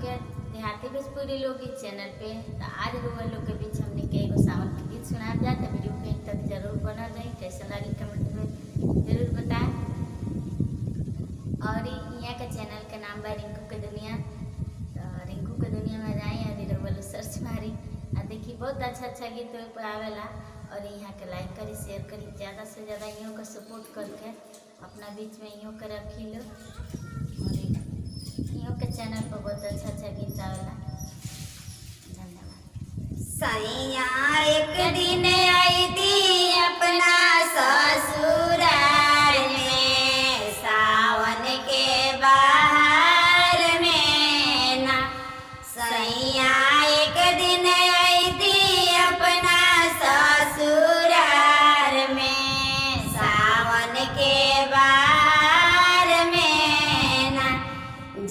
के देहाती भोजपुरी लोकगीत चैनल पे। तो आज रुआ लोग के बीच हमने के एगो सावन के गीत सुना जाए। तो वीडियो पे तक जरूर बनल रही, कैसा लगी कमेंट में जरूर बताएं। और यहाँ के चैनल के नाम बा रिंकू के दुनिया। तो रिंकू के दुनिया में जाए और रुआ लोग सर्च मारी और देखी, बहुत अच्छा गीत पर आवेला। और यहाँ के लाइक करी, शेयर करी, ज़्यादा से ज़्यादा इहों का सपोर्ट करके अपना बीच में इहों के रखी लो। और इहों के चैनल पर बहुत अच्छा गीत आवेला। धन्यवाद। सैया एक दिन आई थी अपना ससुराल में, सावन के बाहर में ना। सैया एक दिन आई थी अपना ससुराल में, सावन के बाहर में ना।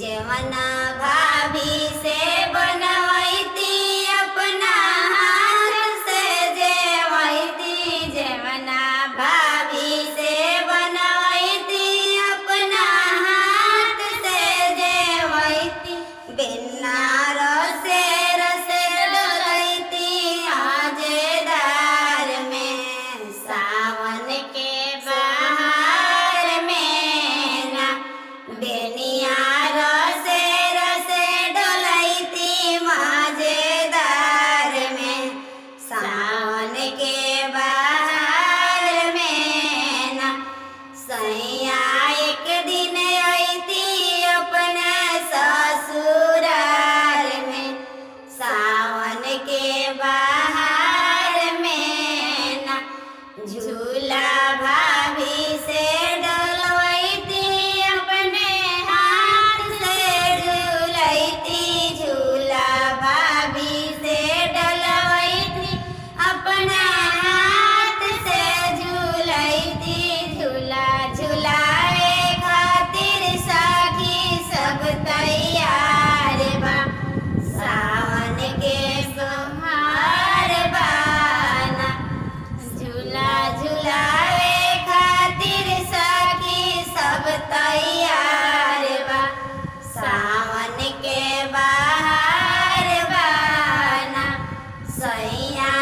जवना भाभी से बनवाई थी अपना हाथ से, जेवाई थी जवना भाभी से बनवाई थी अपना हाथ से, जेवाई थी बिना रसे रसे डोलाई थी आजेदार में, सावन के बाहर में ना। बेनिया रसे रसे डोलाई थी मजेदार में, सावन के बाहर में ना। सैया एक दिन आई थी अपना ससुराल में, सावन के बाहर में ना। झूला भाभी से डलवाई थी अपने हाथ से, झूलाई थी झूला भाभी से डलवाई थी अपना हाथ से, झूलाई थी झूला झूलाए खातिर सखी सब तैयार बा, सावन के सोमवार बाना। झूला झूलाए खातिर सखी सब तैयार बा, सावन के बाहर बाना। सैया